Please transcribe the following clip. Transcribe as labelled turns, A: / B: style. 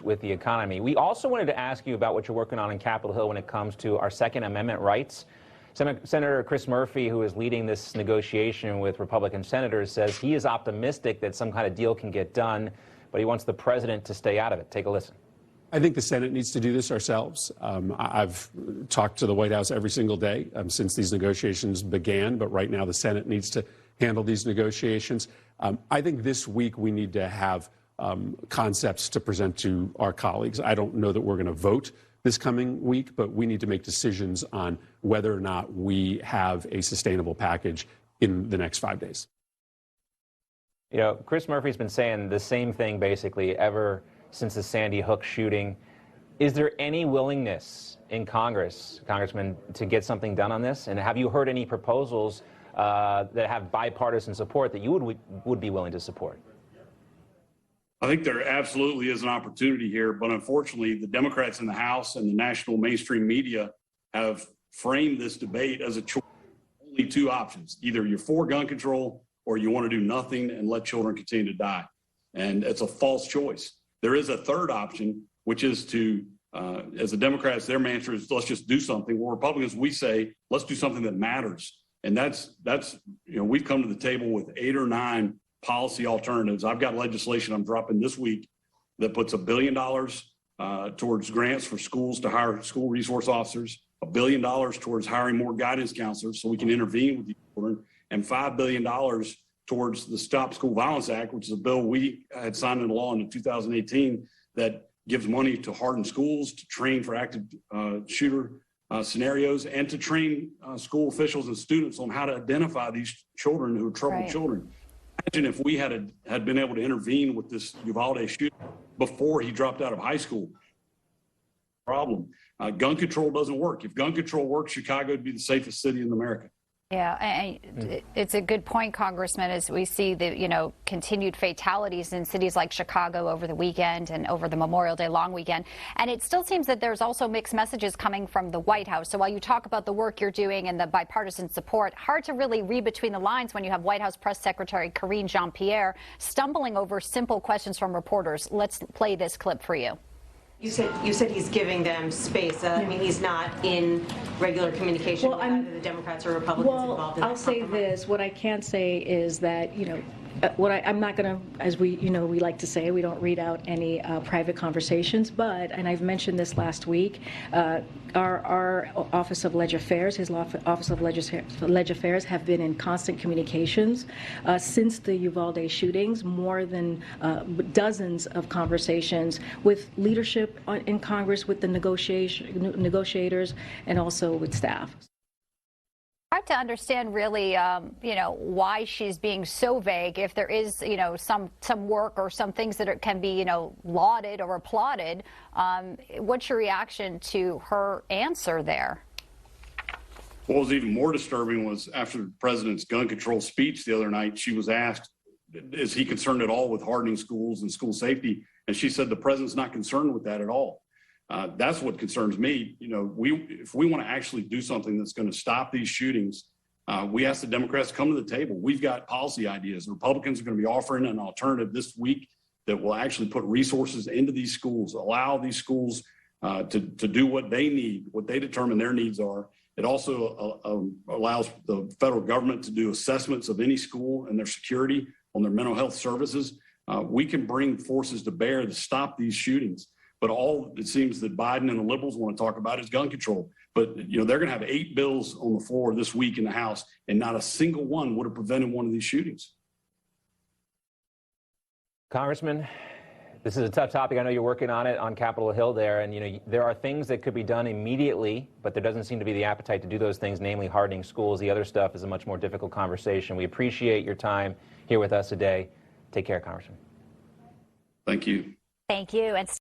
A: with the economy. We also wanted to ask you about what you're working on in Capitol Hill when it comes to our Second Amendment rights. Senator Chris Murphy, who is leading this negotiation with Republican senators, says he is optimistic that some kind of deal can get done, but he wants the president to stay out of it. Take a listen.
B: I think the Senate needs to do this ourselves. I've talked to the White House every single day since these negotiations began, but right now the Senate needs to handle these negotiations. I think this week we need to have concepts to present to our colleagues. I don't know that we're going to vote this coming week, but we need to make decisions on whether or not we have a sustainable package in the next 5 days.
A: You know, Chris Murphy's been saying the same thing basically ever since the Sandy Hook shooting. Is there any willingness in Congress, Congressman, to get something done on this? And have you heard any proposals that have bipartisan support that you would be willing to support?
C: I think there absolutely is an opportunity here, but unfortunately, the Democrats in the House and the national mainstream media have framed this debate as a choice. Only two options. Either you're for gun control or you want to do nothing and let children continue to die. And it's a false choice. There is a third option, which is to, as the Democrats, their mantra is let's just do something. Well, Republicans, we say, let's do something that matters. And that's we've come to the table with 8 or 9 policy alternatives. I've got legislation I'm dropping this week that puts $1 billion towards grants for schools to hire school resource officers, $1 billion towards hiring more guidance counselors so we can intervene with these children, and $5 billion towards the Stop School Violence Act, which is a bill we had signed into law in 2018 that gives money to harden schools, to train for active shooter scenarios, and to train school officials and students on how to identify these children who are troubled children. Imagine if we had been able to intervene with this Uvalde shooting before he dropped out of high school. Problem. Gun control doesn't work. If gun control works, Chicago would be the safest city in America.
D: Yeah, it's a good point, Congressman, as we see the, continued fatalities in cities like Chicago over the weekend and over the Memorial Day long weekend. And it still seems that there's also mixed messages coming from the White House. So while you talk about the work you're doing and the bipartisan support, hard to really read between the lines when you have White House Press Secretary Karine Jean-Pierre stumbling over simple questions from reporters. Let's play this clip for you.
E: You said he's giving them space. I mean, he's not in regular communication with either the Democrats or Republicans involved in that.
F: I'll say this. What I can say is that, I'm not going to, as we like to say, we don't read out any private conversations, and I've mentioned this last week, our Office of Leg Affairs, his Office of Leg Affairs have been in constant communications since the Uvalde shootings, more than dozens of conversations with leadership in Congress, with the negotiators, and also with staff.
D: Hard to understand really, why she's being so vague. If there is, some work or some things that can be, lauded or applauded, what's your reaction to her answer there?
C: What was even more disturbing was after the president's gun control speech the other night, she was asked, is he concerned at all with hardening schools and school safety? And she said the president's not concerned with that at all. That's what concerns me. If we want to actually do something that's going to stop these shootings, we ask the Democrats to come to the table. We've got policy ideas. The Republicans are going to be offering an alternative this week that will actually put resources into these schools, allow these schools to do what they need, what they determine their needs are. It also allows the federal government to do assessments of any school and their security on their mental health services. We can bring forces to bear to stop these shootings. But all it seems that Biden and the liberals want to talk about is gun control. But, they're going to have 8 bills on the floor this week in the House, and not a single one would have prevented one of these shootings.
A: Congressman, this is a tough topic. I know you're working on it on Capitol Hill there, and, there are things that could be done immediately, but there doesn't seem to be the appetite to do those things, namely hardening schools. The other stuff is a much more difficult conversation. We appreciate your time here with us today. Take care, Congressman.
C: Thank you.
D: Thank you. And